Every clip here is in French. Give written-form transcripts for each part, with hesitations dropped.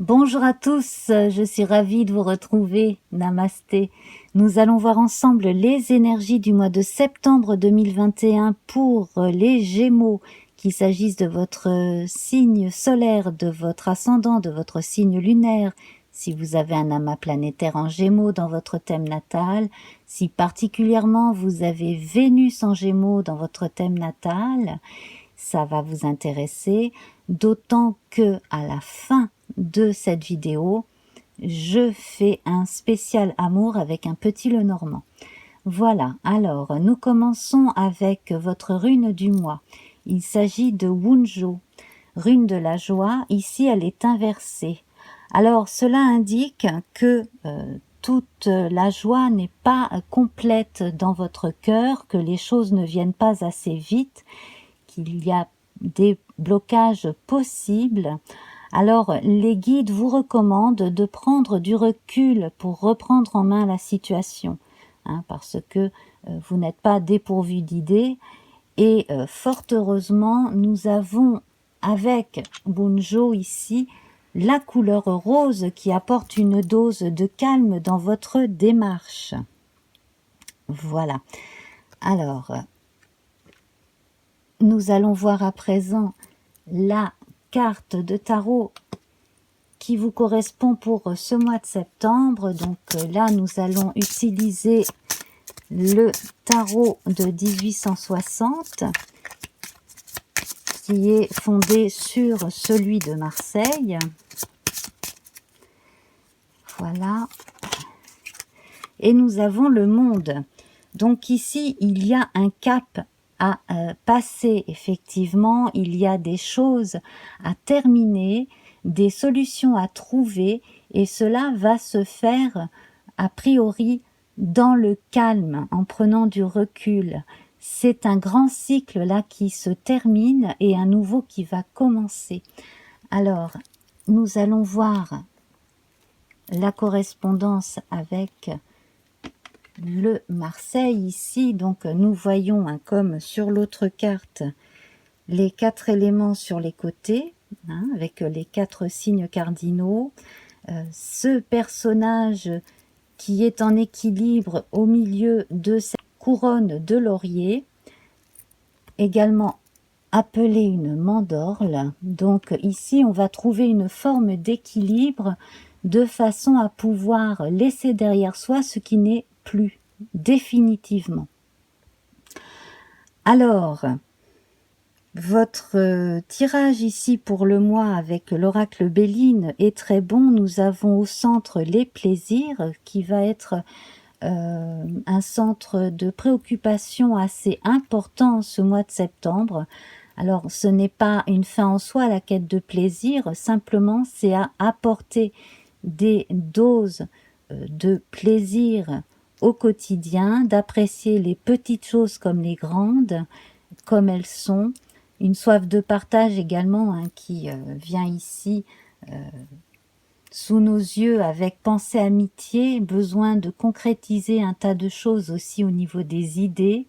Bonjour à tous, je suis ravie de vous retrouver. Namasté. Nous allons voir ensemble les énergies du mois de septembre 2021 pour les Gémeaux, qu'il s'agisse de votre signe solaire, de votre ascendant, de votre signe lunaire, si vous avez un amas planétaire en Gémeaux dans votre thème natal, si particulièrement vous avez Vénus en Gémeaux dans votre thème natal, ça va vous intéresser, d'autant que à la fin de cette vidéo, je fais un spécial amour avec un petit Lenormand. Voilà, alors nous commençons avec votre rune du mois. Il s'agit de Wunjo, rune de la joie. Ici, elle est inversée. Alors, cela indique que toute la joie n'est pas complète dans votre cœur, que les choses ne viennent pas assez vite, qu'il y a des blocages possibles. Alors, les guides vous recommandent de prendre du recul pour reprendre en main la situation, parce que vous n'êtes pas dépourvu d'idées. Et fort heureusement, nous avons avec Bunjo ici la couleur rose qui apporte une dose de calme dans votre démarche. Voilà. Alors, nous allons voir à présent la carte de tarot qui vous correspond pour ce mois de septembre. Donc là, nous allons utiliser le tarot de 1860 qui est fondé sur celui de Marseille. Voilà. Et nous avons le monde. Donc ici, il y a un cap à passer, effectivement. Il y a des choses à terminer, des solutions à trouver, et cela va se faire a priori dans le calme, en prenant du recul. C'est un grand cycle là qui se termine et un nouveau qui va commencer. Alors, nous allons voir la correspondance avec le Marseille ici. Donc nous voyons, comme sur l'autre carte, les 4 éléments sur les côtés, avec les 4 signes cardinaux. Ce personnage qui est en équilibre au milieu de cette couronne de laurier, également appelée une mandorle. Donc ici, on va trouver une forme d'équilibre de façon à pouvoir laisser derrière soi ce qui n'est plus, définitivement. Alors, votre tirage ici pour le mois avec l'oracle Béline est très bon. Nous avons au centre les plaisirs qui va être un centre de préoccupation assez important ce mois de septembre. Alors ce n'est pas une fin en soi la quête de plaisir, simplement c'est à apporter des doses de plaisir au quotidien, d'apprécier les petites choses comme les grandes, comme elles sont. Une soif de partage également qui vient ici sous nos yeux avec pensée amitié, besoin de concrétiser un tas de choses aussi au niveau des idées.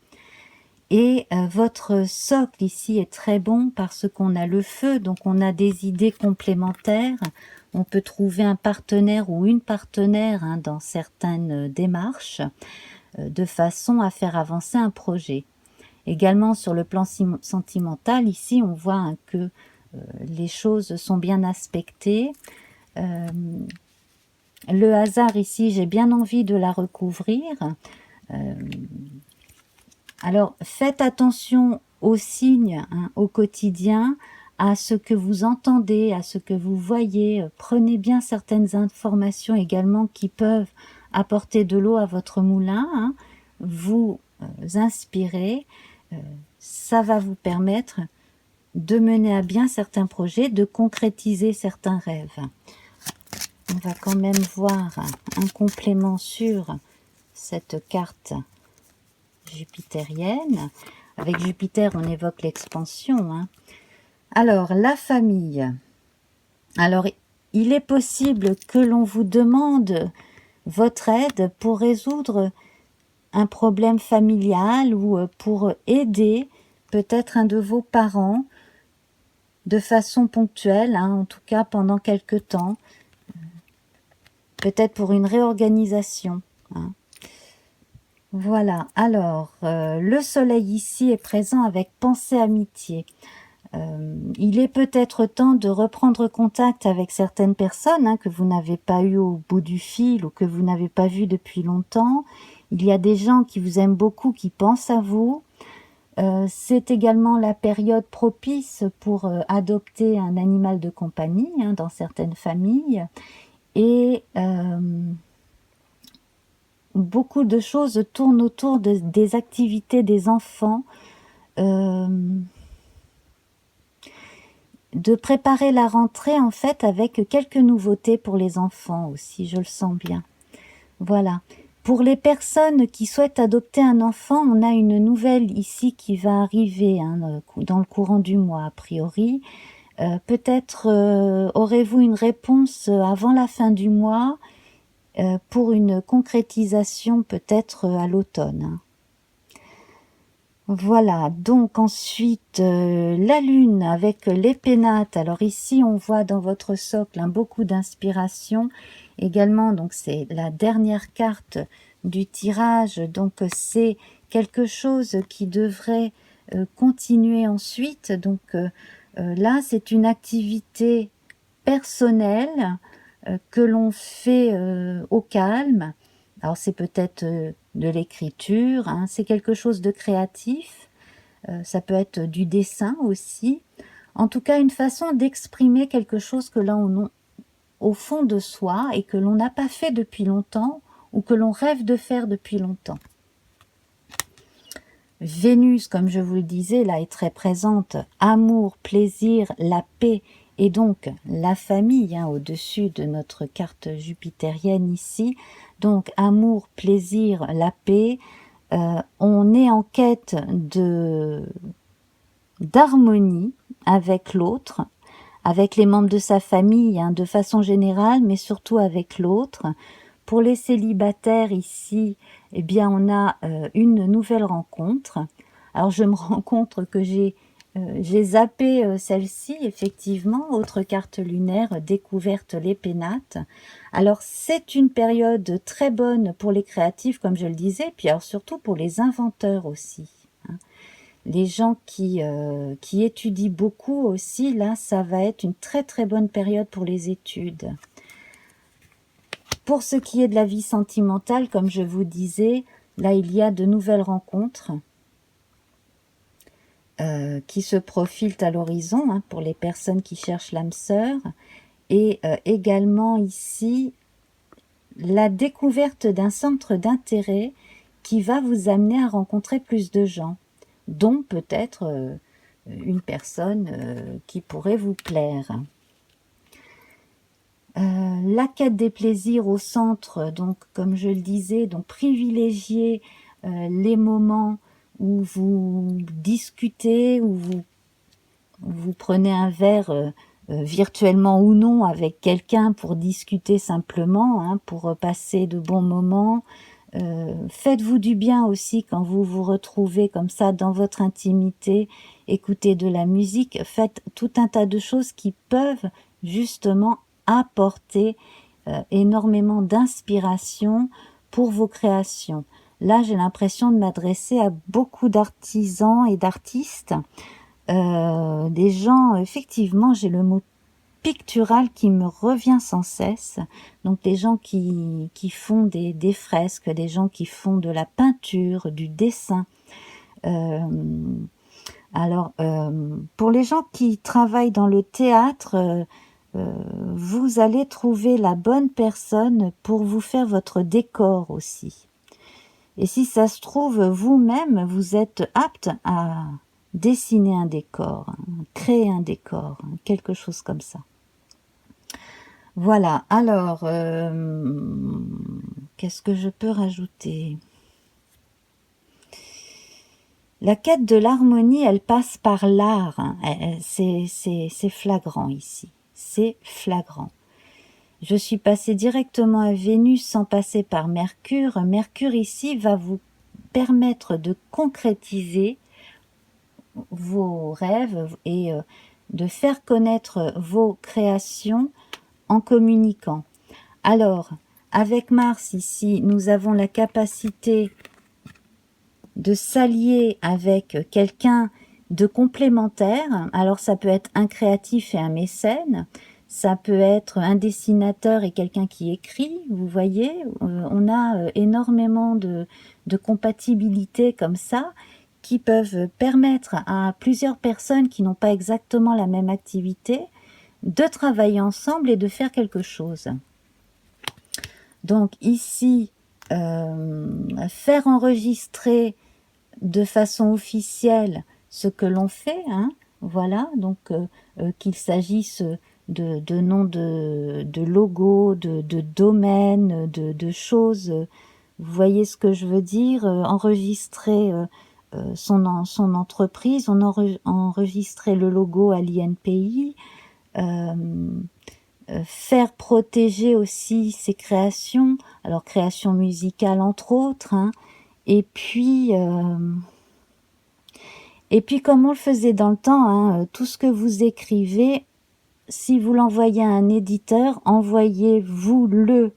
Et votre socle ici est très bon parce qu'on a le feu, donc on a des idées complémentaires. On peut trouver un partenaire ou une partenaire dans certaines démarches de façon à faire avancer un projet. Également sur le plan sentimental, ici on voit que les choses sont bien aspectées. Le hasard ici, j'ai bien envie de la recouvrir. Alors faites attention aux signes au quotidien, à ce que vous entendez, à ce que vous voyez. Prenez bien certaines informations également qui peuvent apporter de l'eau à votre moulin. Vous inspirez, ça va vous permettre de mener à bien certains projets, de concrétiser certains rêves. On va quand même voir un complément sur cette carte jupitérienne. Avec Jupiter, on évoque l'expansion. Alors, la famille. Alors, il est possible que l'on vous demande votre aide pour résoudre un problème familial ou pour aider peut-être un de vos parents de façon ponctuelle, hein, en tout cas pendant quelque temps, peut-être pour une réorganisation, hein. Voilà, alors, le soleil ici est présent avec pensée amitié. Il est peut-être temps de reprendre contact avec certaines personnes, hein, que vous n'avez pas eu au bout du fil ou que vous n'avez pas vu depuis longtemps. Il y a des gens qui vous aiment beaucoup, qui pensent à vous. C'est également la période propice pour adopter un animal de compagnie, hein, dans certaines familles. Et beaucoup de choses tournent autour des activités des enfants, de préparer la rentrée en fait avec quelques nouveautés pour les enfants aussi, je le sens bien. Voilà. Pour les personnes qui souhaitent adopter un enfant, on a une nouvelle ici qui va arriver, hein, dans le courant du mois a priori. Peut-être aurez-vous une réponse avant la fin du mois, pour une concrétisation peut-être à l'automne, hein. Voilà, donc ensuite la lune avec les pénates. Alors ici on voit dans votre socle, hein, beaucoup d'inspiration. Également, donc c'est la dernière carte du tirage, donc c'est quelque chose qui devrait continuer ensuite. Donc là c'est une activité personnelle que l'on fait au calme. Alors c'est peut-être de l'écriture, hein, c'est quelque chose de créatif, ça peut être du dessin aussi. En tout cas, une façon d'exprimer quelque chose que l'on au fond de soi et que l'on n'a pas fait depuis longtemps ou que l'on rêve de faire depuis longtemps. Vénus, comme je vous le disais, là est très présente. Amour, plaisir, la paix et donc la famille, hein, au-dessus de notre carte jupitérienne ici. Donc amour, plaisir, la paix. On est en quête d'harmonie avec l'autre, avec les membres de sa famille, hein, de façon générale, mais surtout avec l'autre. Pour les célibataires ici, eh bien, on a une nouvelle rencontre. Alors, je me rends compte que j'ai zappé celle-ci, effectivement, autre carte lunaire, découverte les pénates. Alors, c'est une période très bonne pour les créatifs, comme je le disais, puis alors surtout pour les inventeurs aussi, hein. Les gens qui étudient beaucoup aussi, là, ça va être une très très bonne période pour les études. Pour ce qui est de la vie sentimentale, comme je vous disais, là, il y a de nouvelles rencontres qui se profilent à l'horizon, hein, pour les personnes qui cherchent l'âme sœur. Et également ici, la découverte d'un centre d'intérêt qui va vous amener à rencontrer plus de gens, dont peut-être une personne qui pourrait vous plaire. La quête des plaisirs au centre, donc comme je le disais, donc privilégier les moments où vous discutez, où vous prenez un verre virtuellement ou non avec quelqu'un pour discuter simplement, hein, pour passer de bons moments. Faites-vous du bien aussi quand vous vous retrouvez comme ça dans votre intimité, écoutez de la musique, faites tout un tas de choses qui peuvent justement apporter énormément d'inspiration pour vos créations. Là, j'ai l'impression de m'adresser à beaucoup d'artisans et d'artistes, des gens, effectivement, j'ai le mot pictural qui me revient sans cesse. Donc des gens qui font des fresques, des gens qui font de la peinture, du dessin. Pour les gens qui travaillent dans le théâtre, vous allez trouver la bonne personne pour vous faire votre décor aussi. Et si ça se trouve, vous-même, vous êtes apte à dessiner un décor, hein, créer un décor, hein, quelque chose comme ça. Voilà, alors, qu'est-ce que je peux rajouter? La quête de l'harmonie, elle passe par l'art, hein. C'est flagrant ici, c'est flagrant. Je suis passée directement à Vénus sans passer par Mercure. Mercure ici va vous permettre de concrétiser vos rêves et de faire connaître vos créations en communiquant. Alors, avec Mars ici, nous avons la capacité de s'allier avec quelqu'un de complémentaire. Alors, ça peut être un créatif et un mécène, ça peut être un dessinateur et quelqu'un qui écrit, vous voyez, on a énormément de compatibilités comme ça, qui peuvent permettre à plusieurs personnes qui n'ont pas exactement la même activité de travailler ensemble et de faire quelque chose. Donc ici, faire enregistrer de façon officielle ce que l'on fait, hein, voilà, donc qu'il s'agisse de noms de logos, de domaines, de choses, vous voyez ce que je veux dire, enregistrer son entreprise, enregistrer le logo à l'INPI, faire protéger aussi ses créations, alors création musicale entre autres, hein, et puis comme on le faisait dans le temps, hein, tout ce que vous écrivez, si vous l'envoyez à un éditeur, envoyez-vous-le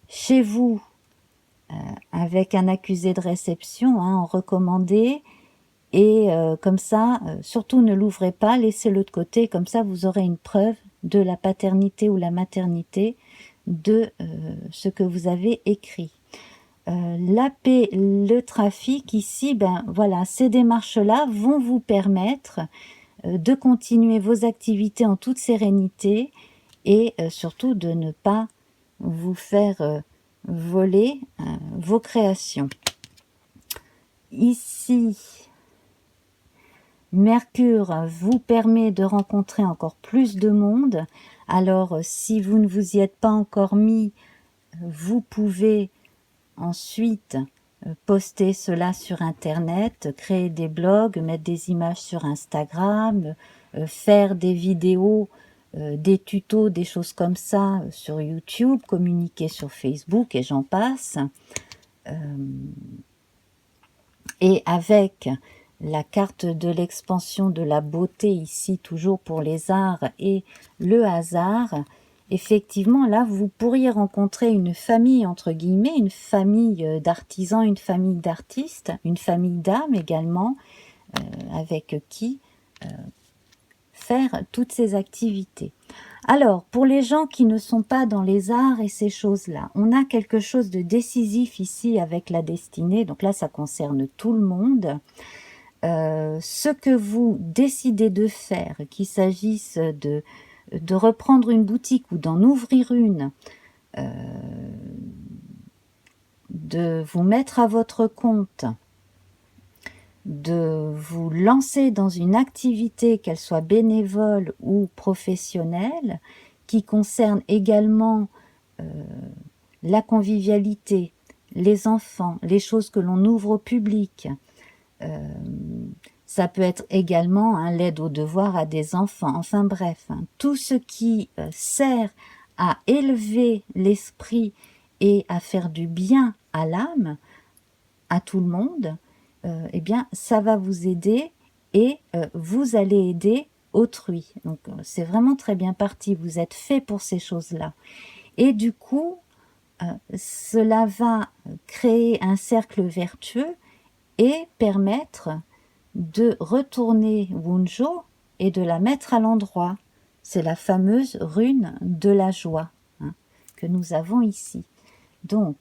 chez vous avec un accusé de réception, hein, en recommandé, et comme ça, surtout ne l'ouvrez pas, laissez-le de côté, comme ça vous aurez une preuve de la paternité ou la maternité de ce que vous avez écrit. L'AP, le trafic, ici, ben voilà, ces démarches-là vont vous permettre de continuer vos activités en toute sérénité et surtout de ne pas vous faire voler vos créations. Ici, Mercure vous permet de rencontrer encore plus de monde. Alors, si vous ne vous y êtes pas encore mis, vous pouvez ensuite poster cela sur Internet, créer des blogs, mettre des images sur Instagram, faire des vidéos, des tutos, des choses comme ça sur YouTube, communiquer sur Facebook et j'en passe. Et avec la carte de l'expansion de la beauté ici, toujours pour les arts et le hasard, effectivement, là, vous pourriez rencontrer une famille, entre guillemets, une famille d'artisans, une famille d'artistes, une famille d'âmes également, avec qui faire toutes ces activités. Alors, pour les gens qui ne sont pas dans les arts et ces choses-là, on a quelque chose de décisif ici avec la destinée, donc là, ça concerne tout le monde. Ce que vous décidez de faire, qu'il s'agisse de reprendre une boutique ou d'en ouvrir une, de vous mettre à votre compte, de vous lancer dans une activité, qu'elle soit bénévole ou professionnelle, qui concerne également la convivialité, les enfants, les choses que l'on ouvre au public. Ça peut être également l'aide aux devoirs à des enfants. Enfin bref, tout ce qui sert à élever l'esprit et à faire du bien à l'âme, à tout le monde, eh bien, ça va vous aider et vous allez aider autrui. Donc, c'est vraiment très bien parti. Vous êtes fait pour ces choses-là. Et du coup, cela va créer un cercle vertueux et permettre de retourner Wunjo et de la mettre à l'endroit. C'est la fameuse rune de la joie, hein, que nous avons ici. Donc,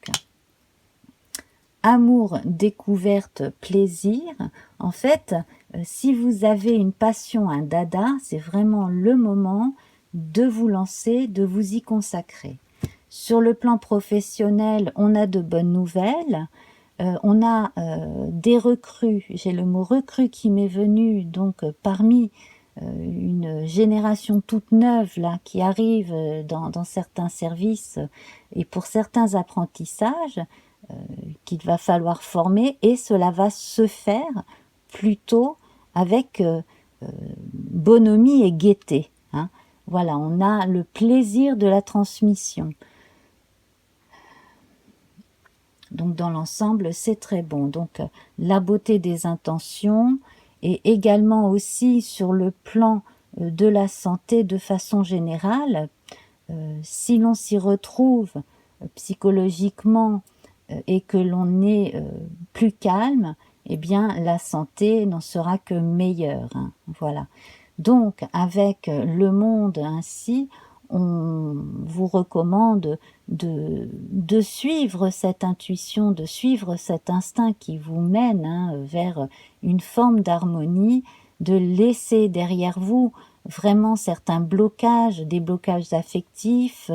amour, découverte, plaisir. En fait, si vous avez une passion, un dada, c'est vraiment le moment de vous lancer, de vous y consacrer. Sur le plan professionnel, on a de bonnes nouvelles. On a des recrues, j'ai le mot recrue qui m'est venu, donc parmi une génération toute neuve là qui arrive dans certains services et pour certains apprentissages qu'il va falloir former, et cela va se faire plutôt avec bonhomie et gaieté, hein. Voilà, on a le plaisir de la transmission. Donc dans l'ensemble, c'est très bon. Donc la beauté des intentions, et également aussi sur le plan de la santé de façon générale. Si l'on s'y retrouve psychologiquement et que l'on est plus calme, eh bien la santé n'en sera que meilleure, hein, voilà. Donc avec le monde ainsi, on vous recommande de suivre cette intuition, de suivre cet instinct qui vous mène, hein, vers une forme d'harmonie, de laisser derrière vous vraiment certains blocages, des blocages affectifs,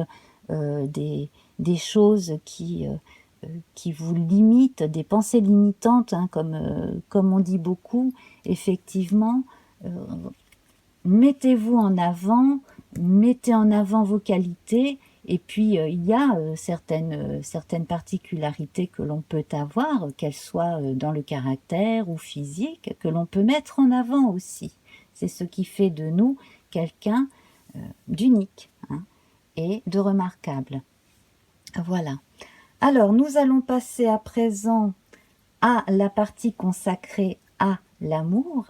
des choses qui vous limitent, des pensées limitantes, hein, comme on dit beaucoup, effectivement. Mettez-vous en avant, mettez en avant vos qualités, et puis il y a certaines particularités que l'on peut avoir, qu'elles soient dans le caractère ou physique, que l'on peut mettre en avant aussi. C'est ce qui fait de nous quelqu'un d'unique, hein, et de remarquable. Voilà. Alors, nous allons passer à présent à la partie consacrée à l'amour.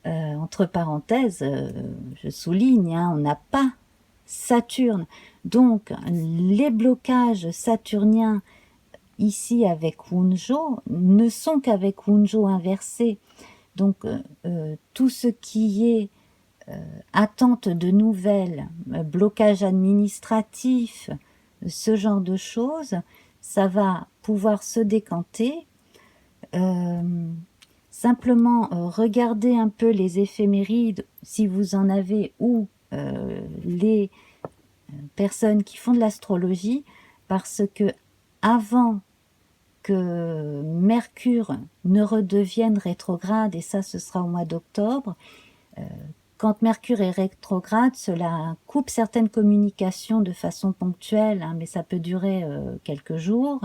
Entre parenthèses, je souligne, hein, on n'a pas Saturne. Donc, les blocages saturniens ici avec Wunjo ne sont qu'avec Wunjo inversé. Donc, tout ce qui est attente de nouvelles, blocage administratif, ce genre de choses, ça va pouvoir se décanter. Simplement, regardez un peu les éphémérides, si vous en avez, ou les personnes qui font de l'astrologie, parce que avant que Mercure ne redevienne rétrograde, et ça ce sera au mois d'octobre, quand Mercure est rétrograde, cela coupe certaines communications de façon ponctuelle, hein, mais ça peut durer quelques jours.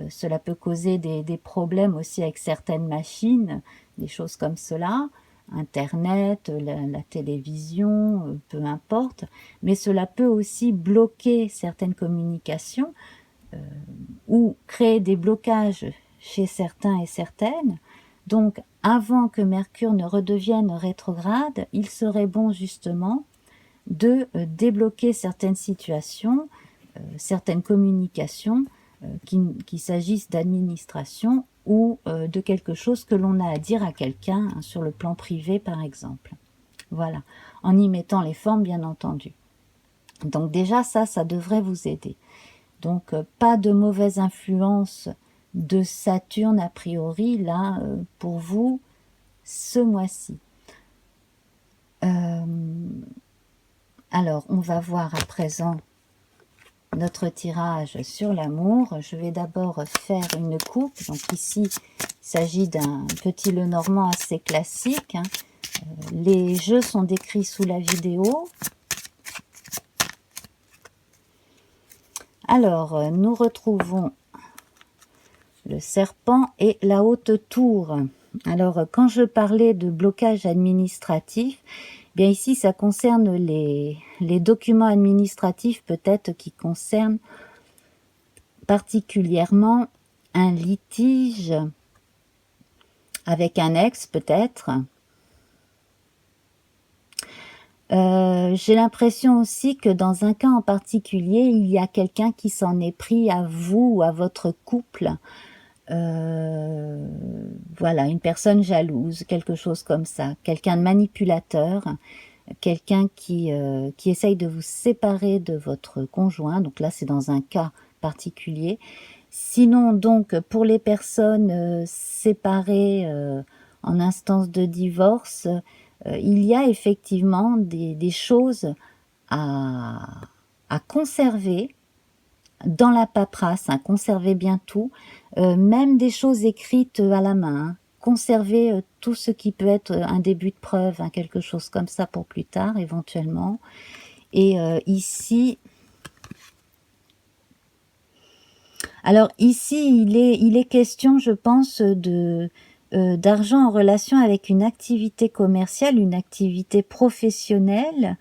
Cela peut causer des problèmes aussi avec certaines machines, des choses comme cela, Internet, la télévision, peu importe. Mais cela peut aussi bloquer certaines communications ou créer des blocages chez certains et certaines. Donc, avant que Mercure ne redevienne rétrograde, il serait bon justement de débloquer certaines situations, certaines communications, qu'il s'agisse d'administration ou de quelque chose que l'on a à dire à quelqu'un, hein, sur le plan privé par exemple. Voilà, en y mettant les formes bien entendu. Donc déjà ça devrait vous aider. Donc pas de mauvaise influence de Saturne a priori là pour vous ce mois-ci. Alors on va voir à présent notre tirage sur l'amour. Je vais d'abord faire une coupe. Donc ici, il s'agit d'un petit Lenormand assez classique, hein. Les jeux sont décrits sous la vidéo. Alors, nous retrouvons le serpent et la haute tour. Alors, quand je parlais de blocage administratif, bien ici, ça concerne les documents administratifs, peut-être qui concernent particulièrement un litige avec un ex, peut-être. J'ai l'impression aussi que dans un cas en particulier, il y a quelqu'un qui s'en est pris à vous ou à votre couple. Voilà, une personne jalouse, quelque chose comme ça. Quelqu'un de manipulateur, quelqu'un qui essaye de vous séparer de votre conjoint. Donc là, c'est dans un cas particulier. Sinon, donc, pour les personnes séparées en instance de divorce, il y a effectivement des choses à conserver dans la paperasse, hein, conservez bien tout, même des choses écrites à la main, hein. Conservez tout ce qui peut être un début de preuve, hein, quelque chose comme ça pour plus tard éventuellement. Et ici, alors ici il est question, je pense, d'argent en relation avec une activité commerciale, une activité professionnelle,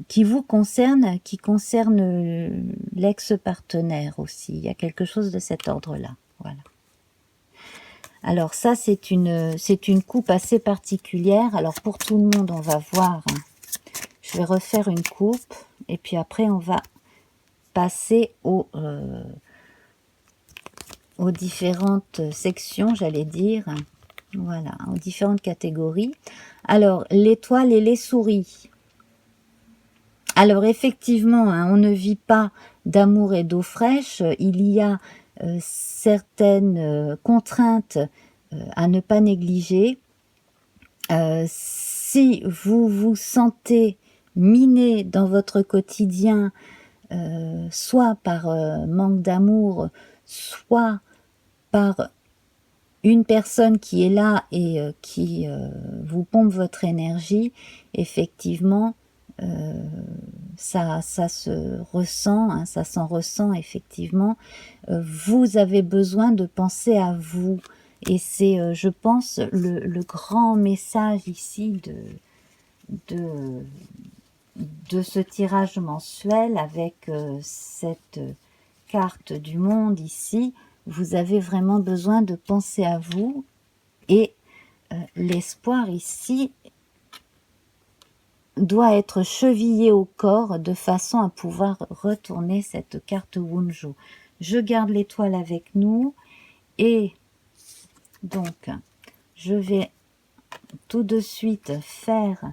qui vous concerne, qui concerne l'ex-partenaire aussi. Il y a quelque chose de cet ordre-là. Voilà. Alors ça, c'est une coupe assez particulière. Alors pour tout le monde, on va voir. Je vais refaire une coupe. Et puis après, on va passer aux différentes sections, j'allais dire. Voilà, aux différentes catégories. Alors, l'étoile et les souris. Alors, effectivement, hein, on ne vit pas d'amour et d'eau fraîche. Il y a certaines contraintes à ne pas négliger. Si vous vous sentez miné dans votre quotidien, soit par manque d'amour, soit par une personne qui est là et qui vous pompe votre énergie, effectivement, ça se ressent, hein, ça s'en ressent effectivement. Vous avez besoin de penser à vous. Et c'est, je pense, le grand message ici de ce tirage mensuel avec cette carte du monde ici. Vous avez vraiment besoin de penser à vous et l'espoir ici doit être chevillé au corps de façon à pouvoir retourner cette carte Wunjo. Je garde l'étoile avec nous et donc je vais tout de suite faire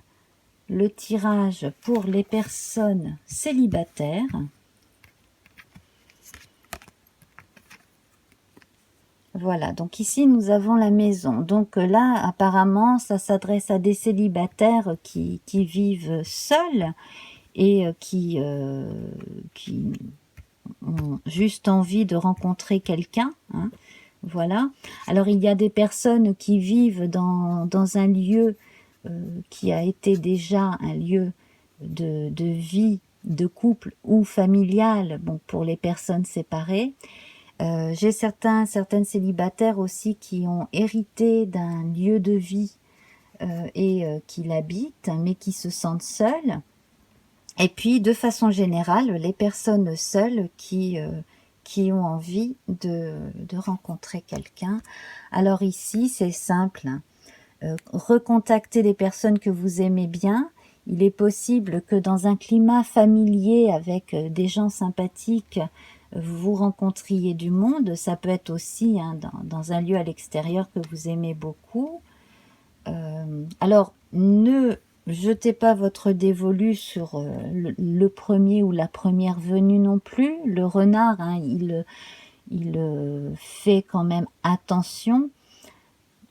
le tirage pour les personnes célibataires. Voilà, donc ici nous avons la maison. Donc là, apparemment, ça s'adresse à des célibataires qui vivent seuls et qui ont juste envie de rencontrer quelqu'un. Hein. Voilà. Alors il y a des personnes qui vivent dans un lieu qui a été déjà un lieu de vie, de couple ou familial, bon, pour les personnes séparées. J'ai certaines célibataires aussi qui ont hérité d'un lieu de vie et qui l'habitent, mais qui se sentent seuls. Et puis, de façon générale, les personnes seules qui ont envie de rencontrer quelqu'un. Alors ici, c'est simple. Recontacter les personnes que vous aimez bien. Il est possible que dans un climat familier avec des gens sympathiques, vous rencontriez du monde. Ça peut être aussi hein, dans un lieu à l'extérieur que vous aimez beaucoup. Alors, ne jetez pas votre dévolu sur le premier ou la première venue non plus. Le renard, hein, il fait quand même attention.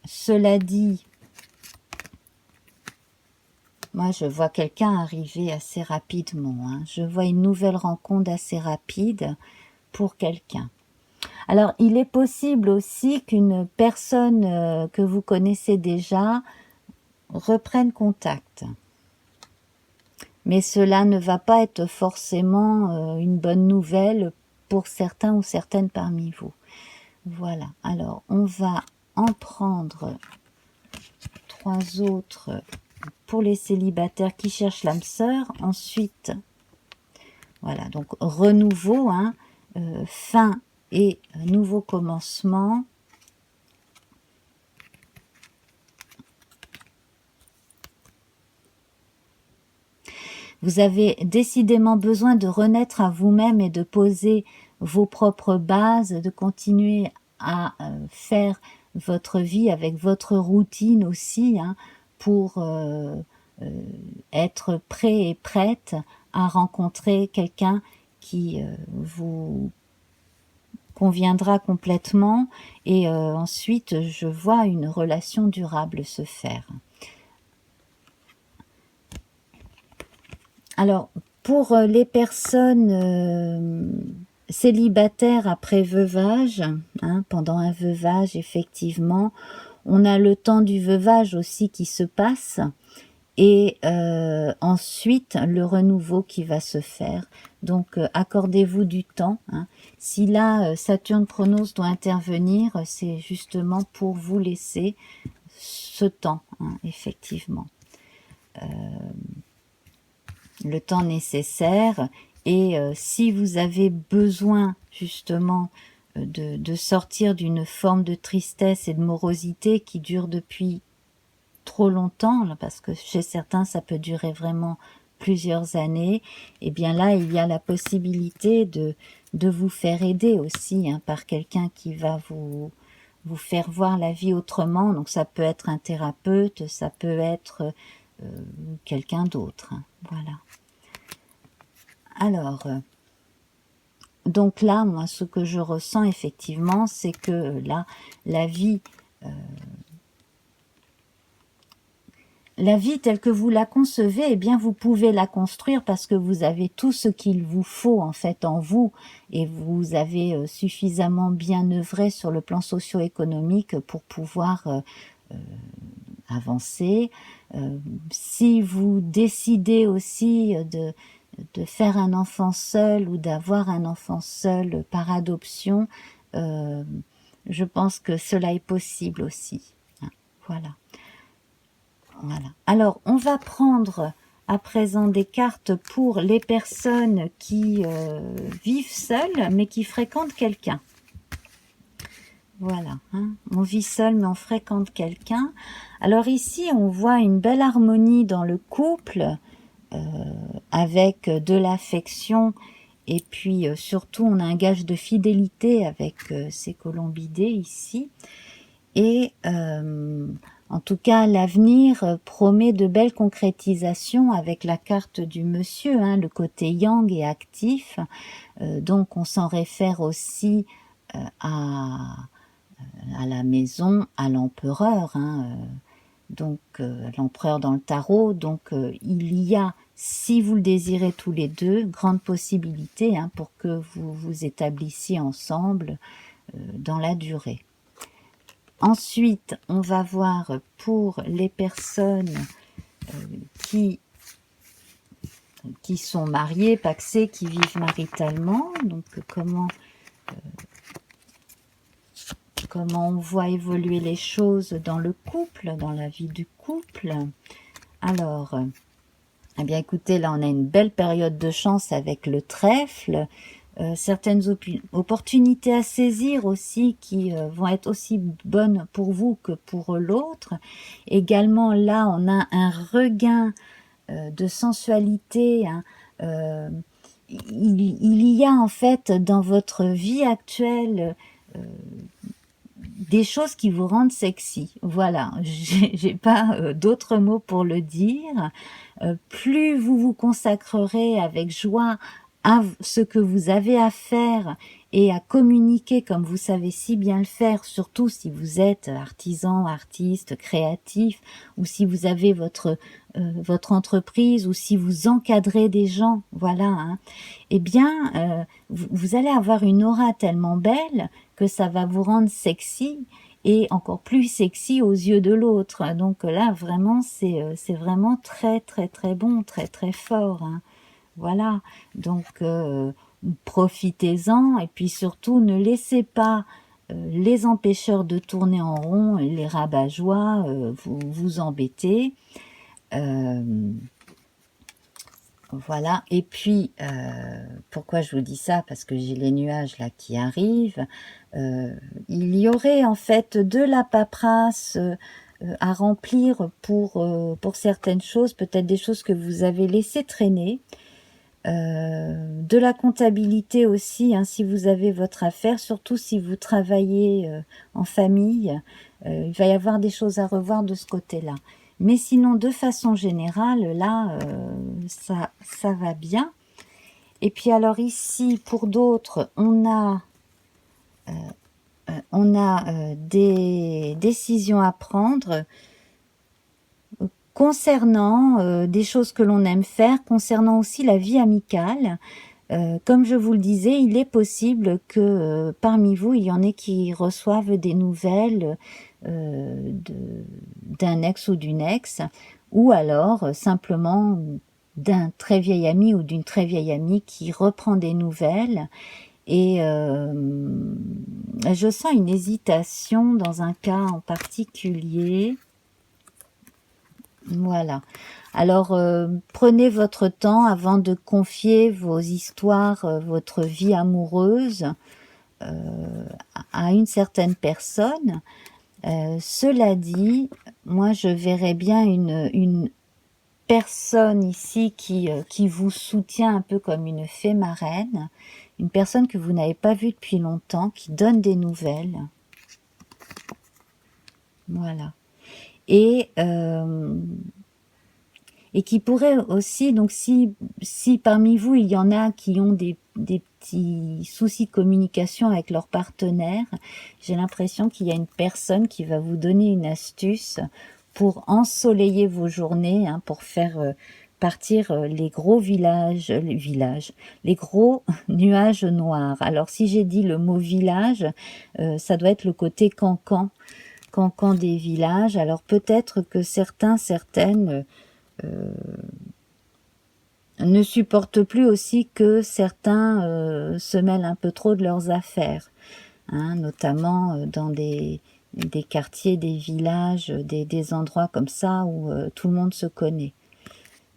Cela dit, moi, je vois quelqu'un arriver assez rapidement. Hein. Je vois une nouvelle rencontre assez rapide pour quelqu'un. Alors, il est possible aussi qu'une personne que vous connaissez déjà reprenne contact. Mais cela ne va pas être forcément une bonne nouvelle pour certains ou certaines parmi vous. Voilà. Alors, on va en prendre 3 autres pour les célibataires qui cherchent l'âme sœur. Ensuite, voilà, donc renouveau, hein, fin et nouveau commencement. Vous avez décidément besoin de renaître à vous-même et de poser vos propres bases, de continuer à faire votre vie avec votre routine aussi, hein, pour être prêt et prête à rencontrer quelqu'un qui vous conviendra complètement et ensuite je vois une relation durable se faire. Alors pour les personnes célibataires après veuvage, hein, pendant un veuvage effectivement, on a le temps du veuvage aussi qui se passe et ensuite le renouveau qui va se faire. Donc accordez-vous du temps. Hein. Si là Saturne Chronos doit intervenir, c'est justement pour vous laisser ce temps, hein, effectivement. Le temps nécessaire et si vous avez besoin justement de sortir d'une forme de tristesse et de morosité qui dure depuis trop longtemps, parce que chez certains ça peut durer vraiment plusieurs années, et bien là il y a la possibilité de vous faire aider aussi par quelqu'un qui va vous faire voir la vie autrement. Donc ça peut être un thérapeute, ça peut être quelqu'un d'autre. Voilà. Alors, donc là, moi, ce que je ressens effectivement, c'est que là, la vie telle que vous la concevez, eh bien, vous pouvez la construire parce que vous avez tout ce qu'il vous faut en fait en vous, et vous avez suffisamment bien œuvré sur le plan socio-économique pour pouvoir avancer. Si vous décidez aussi de faire un enfant seul ou d'avoir un enfant seul par adoption, je pense que cela est possible aussi. Voilà. Voilà. Alors, on va prendre à présent des cartes pour les personnes qui vivent seules, mais qui fréquentent quelqu'un. Voilà, on vit seul, mais on fréquente quelqu'un. Alors ici, on voit une belle harmonie dans le couple, avec de l'affection, et puis surtout, on a un gage de fidélité avec ces colombidés ici. Et en tout cas, l'avenir promet de belles concrétisations avec la carte du monsieur, le côté yang et actif. Donc, on s'en réfère aussi à la maison, à l'empereur. Donc, l'empereur dans le tarot. Donc, il y a, si vous le désirez tous les deux, grande possibilité pour que vous vous établissiez ensemble dans la durée. Ensuite, on va voir pour les personnes qui sont mariées, pacsées, qui vivent maritalement. Donc, comment on voit évoluer les choses dans le couple, dans la vie du couple. Alors, eh bien écoutez, là on a une belle période de chance avec le trèfle. Certaines opportunités à saisir aussi qui vont être aussi bonnes pour vous que pour l'autre. Également là on a un regain de sensualité. Il y a en fait dans votre vie actuelle des choses qui vous rendent sexy. Voilà, j'ai pas d'autres mots pour le dire. Plus vous vous consacrerez avec joie à ce que vous avez à faire et à communiquer comme vous savez si bien le faire, surtout si vous êtes artisan, artiste, créatif, ou si vous avez votre entreprise, ou si vous encadrez des gens, voilà, eh bien, vous allez avoir une aura tellement belle que ça va vous rendre sexy, et encore plus sexy aux yeux de l'autre. Donc là, vraiment, c'est vraiment très, très, très bon, très, très fort. Voilà, donc profitez-en, et puis surtout, ne laissez pas les empêcheurs de tourner en rond et les rabat-joie vous embêter. Voilà, et puis, pourquoi je vous dis ça? Parce que j'ai les nuages là qui arrivent. Il y aurait en fait de la paperasse à remplir pour certaines choses, peut-être des choses que vous avez laissées traîner. De la comptabilité aussi, si vous avez votre affaire, surtout si vous travaillez en famille, il va y avoir des choses à revoir de ce côté-là. Mais sinon, de façon générale, là, ça va bien. Et puis alors ici, pour d'autres, on a des décisions à prendre concernant des choses que l'on aime faire, concernant aussi la vie amicale. Comme je vous le disais, il est possible que parmi vous, il y en ait qui reçoivent des nouvelles d'un ex ou d'une ex, ou alors simplement d'un très vieil ami ou d'une très vieille amie qui reprend des nouvelles. Et je sens une hésitation dans un cas en particulier. Voilà. Alors, prenez votre temps avant de confier vos histoires, votre vie amoureuse. à une certaine personne. Cela dit, moi je verrais bien une personne ici qui vous soutient un peu comme une fée marraine, une personne que vous n'avez pas vue depuis longtemps, qui donne des nouvelles. Voilà. Et qui pourrait aussi, donc si parmi vous il y en a qui ont des petits soucis de communication avec leur partenaire, j'ai l'impression qu'il y a une personne qui va vous donner une astuce pour ensoleiller vos journées, hein, pour faire partir les gros les gros nuages noirs. Alors si j'ai dit le mot village, ça doit être le côté cancan des villages. Alors peut-être que certaines ne supportent plus aussi que certains se mêlent un peu trop de leurs affaires, hein, notamment dans des quartiers, des villages, des endroits comme ça où tout le monde se connaît.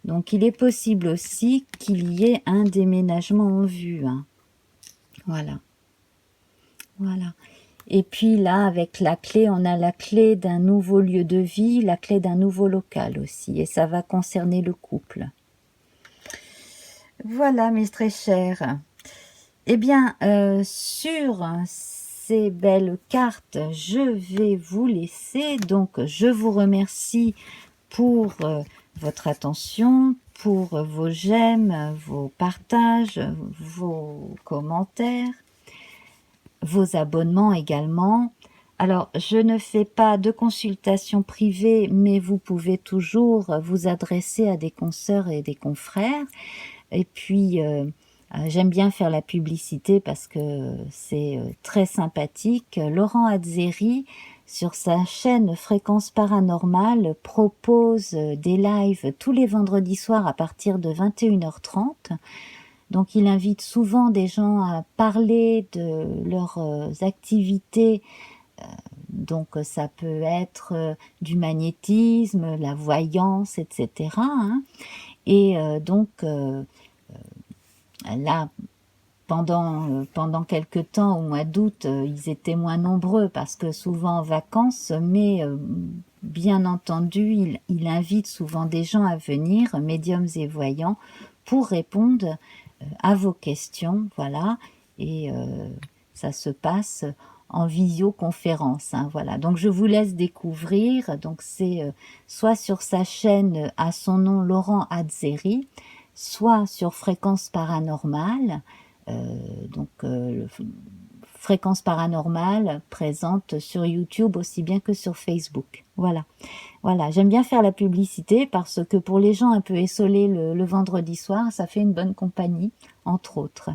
Donc il est possible aussi qu'il y ait un déménagement en vue, hein. Voilà. Voilà. Et puis là, avec la clé, on a la clé d'un nouveau lieu de vie, la clé d'un nouveau local aussi, et ça va concerner le couple. Voilà, mes très chers. Eh bien, sur ces belles cartes, je vais vous laisser. Donc, je vous remercie pour votre attention, pour vos j'aime, vos partages, vos commentaires, vos abonnements également. Alors, je ne fais pas de consultation privée, mais vous pouvez toujours vous adresser à des consoeurs et des confrères. Et puis, j'aime bien faire la publicité parce que c'est très sympathique. Laurent Azzeri, sur sa chaîne Fréquence Paranormale, propose des lives tous les vendredis soirs à partir de 21h30. Donc il invite souvent des gens à parler de leurs activités. Donc ça peut être du magnétisme, la voyance, etc., hein. Et donc là, pendant quelques temps, au mois d'août, ils étaient moins nombreux parce que souvent en vacances, mais bien entendu, il invite souvent des gens à venir, médiums et voyants, pour répondre à vos questions, voilà, et ça se passe en visioconférence, hein, voilà. Donc je vous laisse découvrir, donc c'est soit sur sa chaîne à son nom Laurent Azzeri, soit sur Fréquence Paranormale. Fréquence Paranormale présente sur YouTube aussi bien que sur Facebook. Voilà. Voilà, j'aime bien faire la publicité parce que pour les gens un peu essolés le vendredi soir, ça fait une bonne compagnie, entre autres.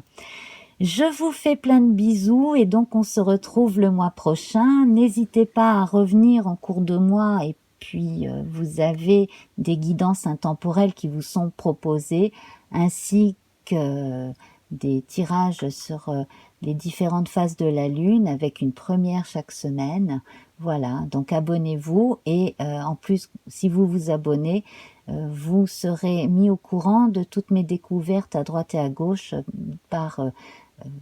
Je vous fais plein de bisous et donc on se retrouve le mois prochain. N'hésitez pas à revenir en cours de mois et puis vous avez des guidances intemporelles qui vous sont proposées ainsi que des tirages sur les différentes phases de la Lune avec une première chaque semaine. Voilà, donc abonnez-vous et en plus, si vous vous abonnez, vous serez mis au courant de toutes mes découvertes à droite et à gauche par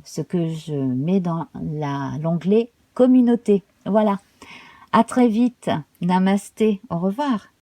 ce que je mets dans l'onglet communauté. Voilà, à très vite, namasté, au revoir.